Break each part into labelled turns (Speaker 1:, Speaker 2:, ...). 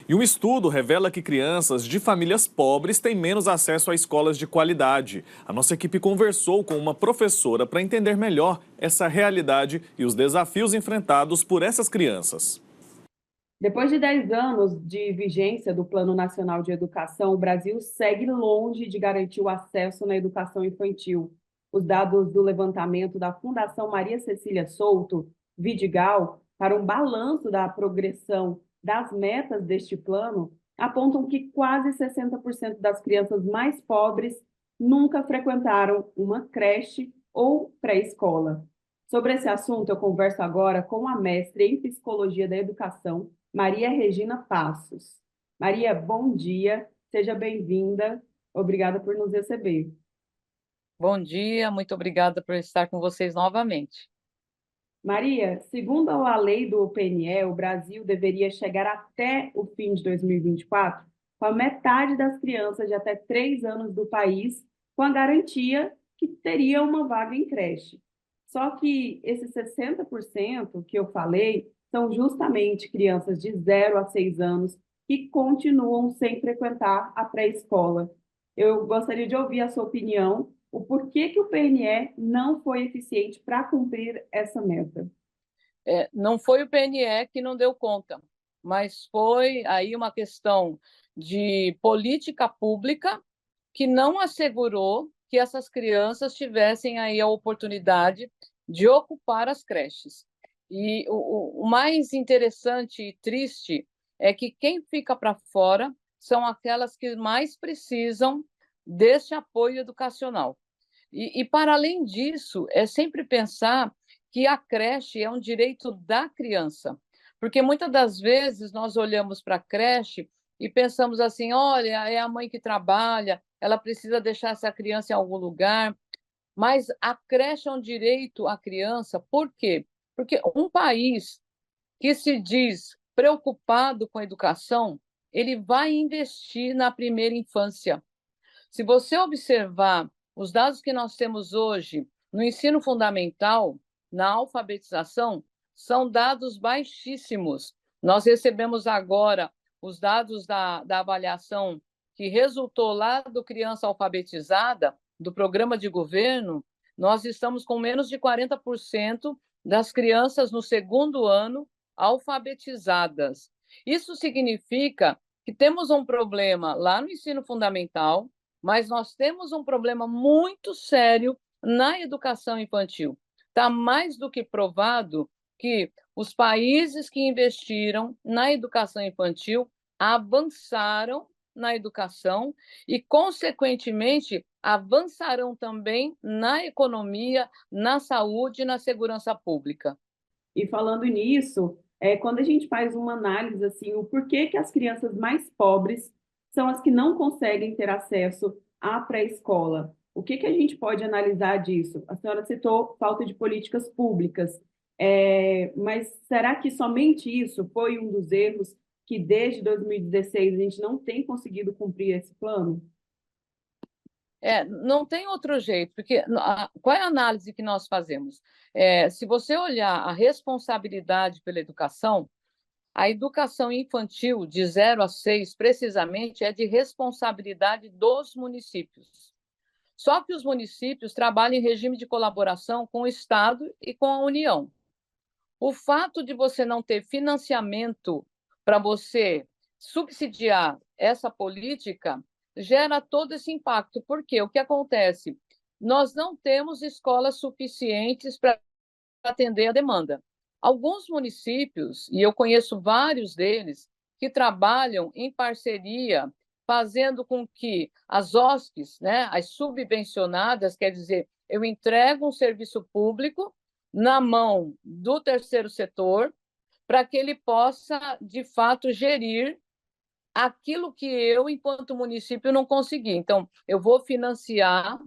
Speaker 1: E um estudo revela que crianças de famílias pobres têm menos acesso a escolas de qualidade. A nossa equipe conversou com uma professora para entender melhor essa realidade e os desafios enfrentados por essas crianças.
Speaker 2: Depois de 10 anos de vigência do Plano Nacional de Educação, o Brasil segue longe de garantir o acesso na educação infantil. Os dados do levantamento da Fundação Maria Cecília Souto, Vidigal, para um balanço da progressão das metas deste plano, apontam que quase 60% das crianças mais pobres nunca frequentaram uma creche ou pré-escola. Sobre esse assunto, eu converso agora com a mestre em Psicologia da Educação, Maria Regina Passos. Maria, bom dia, seja bem-vinda, obrigada por nos receber.
Speaker 3: Bom dia, muito obrigada por estar com vocês novamente.
Speaker 2: Maria, segundo a lei do PNE, o Brasil deveria chegar até o fim de 2024 com a metade das crianças de até 3 anos do país, com a garantia que teria uma vaga em creche. Só que esses 60% que eu falei são justamente crianças de 0 a 6 anos que continuam sem frequentar a pré-escola. Eu gostaria de ouvir a sua opinião, o porquê que o PNE não foi eficiente para cumprir essa meta.
Speaker 3: Não foi o PNE que não deu conta, mas foi aí uma questão de política pública que não assegurou que essas crianças tivessem aí a oportunidade de ocupar as creches. E o mais interessante e triste é que quem fica para fora são aquelas que mais precisam deste apoio educacional. E para além disso, é sempre pensar que a creche é um direito da criança, porque muitas das vezes nós olhamos para a creche e pensamos assim: olha, é a mãe que trabalha, ela precisa deixar essa criança em algum lugar, mas a creche é um direito à criança, por quê? Porque um país que se diz preocupado com a educação, ele vai investir na primeira infância. Se você observar os dados que nós temos hoje no ensino fundamental, na alfabetização, são dados baixíssimos. Nós recebemos agora os dados da avaliação que resultou lá do Criança Alfabetizada, do programa de governo. Nós estamos com menos de 40% das crianças no segundo ano alfabetizadas. Isso significa que temos um problema lá no ensino fundamental, mas nós temos um problema muito sério na educação infantil. Está mais do que provado que os países que investiram na educação infantil avançaram na educação e, consequentemente, avançarão também na economia, na saúde e na segurança pública.
Speaker 2: E falando nisso, quando a gente faz uma análise assim, o porquê que as crianças mais pobres são as que não conseguem ter acesso à pré-escola. O que a gente pode analisar disso? A senhora citou falta de políticas públicas, mas será que somente isso foi um dos erros que desde 2016 a gente não tem conseguido cumprir esse plano?
Speaker 3: Não tem outro jeito, porque qual é a análise que nós fazemos? Se você olhar a responsabilidade pela educação, a educação infantil de 0 a 6, precisamente, é de responsabilidade dos municípios. Só que os municípios trabalham em regime de colaboração com o Estado e com a União. O fato de você não ter financiamento para você subsidiar essa política gera todo esse impacto. Por quê? O que acontece? Nós não temos escolas suficientes para atender a demanda. Alguns municípios, e eu conheço vários deles, que trabalham em parceria, fazendo com que as OSCs, né, as subvencionadas, quer dizer, eu entrego um serviço público na mão do terceiro setor, para que ele possa, de fato, gerir aquilo que eu, enquanto município, não consegui. Então, eu vou financiar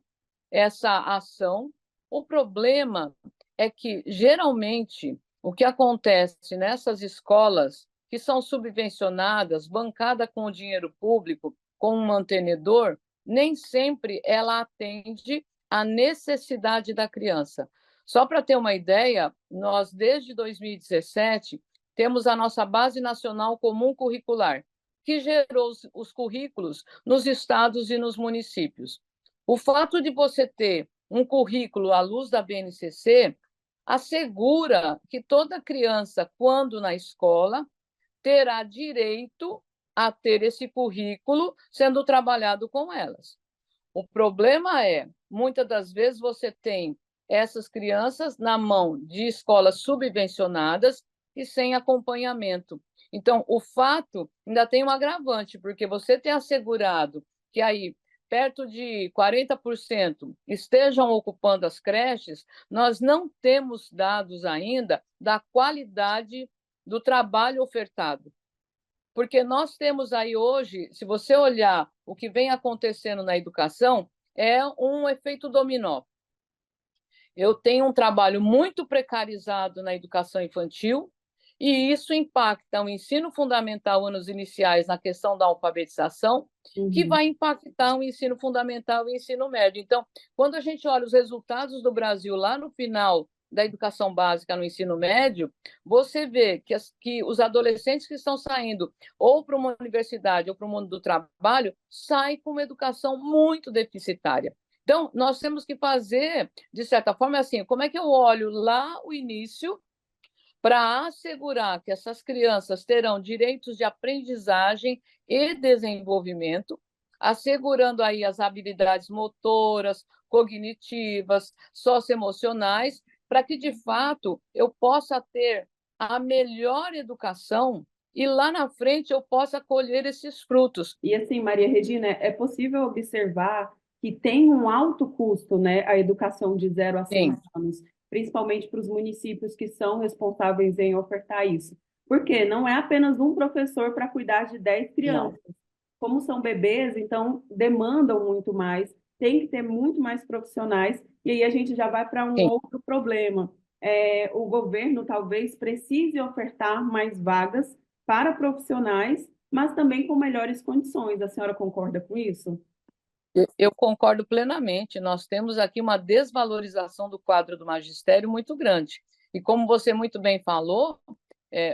Speaker 3: essa ação. O problema é que, geralmente, o que acontece nessas escolas que são subvencionadas, bancadas com o dinheiro público, com um mantenedor, nem sempre ela atende à necessidade da criança. Só para ter uma ideia, nós, desde 2017, temos a nossa Base Nacional Comum Curricular, que gerou os currículos nos estados e nos municípios. O fato de você ter um currículo à luz da BNCC assegura que toda criança, quando na escola, terá direito a ter esse currículo sendo trabalhado com elas. O problema é, muitas das vezes você tem essas crianças na mão de escolas subvencionadas e sem acompanhamento. Então, o fato ainda tem um agravante, porque você tem assegurado que aí perto de 40% estejam ocupando as creches, nós não temos dados ainda da qualidade do trabalho ofertado. Porque nós temos aí hoje, se você olhar o que vem acontecendo na educação, é um efeito dominó. Eu tenho um trabalho muito precarizado na educação infantil, e isso impacta o ensino fundamental, anos iniciais, na questão da alfabetização, que vai impactar o ensino fundamental e o ensino médio. Então, quando a gente olha os resultados do Brasil lá no final da educação básica no ensino médio, você vê que os adolescentes que estão saindo ou para uma universidade ou para o mundo do trabalho saem com uma educação muito deficitária. Então, nós temos que fazer, de certa forma, assim, como é que eu olho lá o início para assegurar que essas crianças terão direitos de aprendizagem e desenvolvimento, assegurando aí as habilidades motoras, cognitivas, socioemocionais, para que, de fato, eu possa ter a melhor educação e lá na frente eu possa colher esses frutos.
Speaker 2: E assim, Maria Regina, é possível observar que tem um alto custo, né, a educação de 0 a 6
Speaker 3: Sim.
Speaker 2: anos, principalmente para os municípios que são responsáveis em ofertar isso. Porque não é apenas um professor para cuidar de 10 crianças.
Speaker 3: Não.
Speaker 2: Como são bebês, então demandam muito mais, tem que ter muito mais profissionais, e aí a gente já vai para um
Speaker 3: Sim.
Speaker 2: outro problema. O governo talvez precise ofertar mais vagas para profissionais, mas também com melhores condições. A senhora concorda com isso?
Speaker 3: Eu concordo plenamente. Nós temos aqui uma desvalorização do quadro do magistério muito grande. E como você muito bem falou,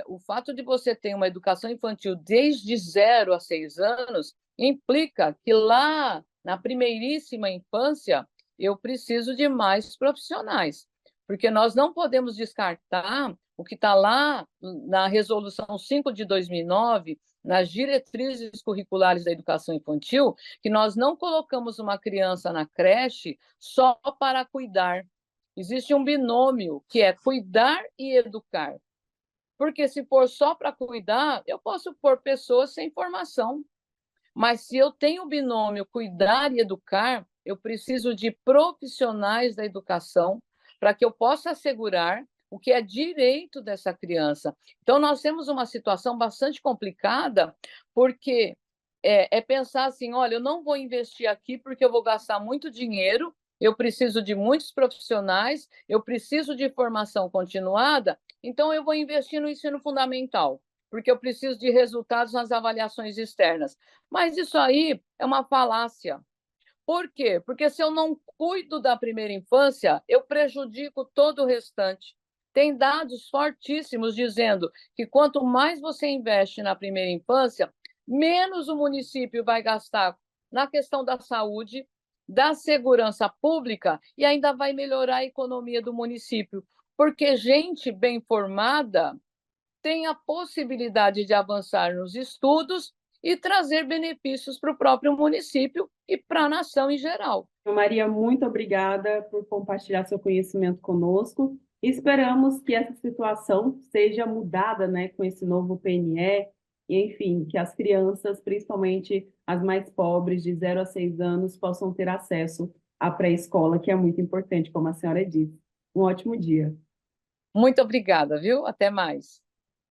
Speaker 3: o fato de você ter uma educação infantil desde 0 a 6 anos implica que lá na primeiríssima infância eu preciso de mais profissionais, porque nós não podemos descartar o que está lá na Resolução 5 de 2009, nas diretrizes curriculares da educação infantil, que nós não colocamos uma criança na creche só para cuidar. Existe um binômio que é cuidar e educar. Porque se for só para cuidar, eu posso pôr pessoas sem formação. Mas se eu tenho o binômio cuidar e educar, eu preciso de profissionais da educação para que eu possa assegurar o que é direito dessa criança. Então, nós temos uma situação bastante complicada, porque é pensar assim: olha, eu não vou investir aqui porque eu vou gastar muito dinheiro, eu preciso de muitos profissionais, eu preciso de formação continuada, então eu vou investir no ensino fundamental, porque eu preciso de resultados nas avaliações externas. Mas isso aí é uma falácia. Por quê? Porque se eu não cuido da primeira infância, eu prejudico todo o restante. Tem dados fortíssimos dizendo que quanto mais você investe na primeira infância, menos o município vai gastar na questão da saúde, da segurança pública e ainda vai melhorar a economia do município. Porque gente bem formada tem a possibilidade de avançar nos estudos e trazer benefícios para o próprio município e para a nação em geral.
Speaker 2: Maria, muito obrigada por compartilhar seu conhecimento conosco. Esperamos que essa situação seja mudada, né, com esse novo PNE, e, enfim, que as crianças, principalmente as mais pobres, de 0 a 6 anos, possam ter acesso à pré-escola, que é muito importante, como a senhora disse. Um ótimo dia.
Speaker 3: Muito obrigada, viu? Até mais.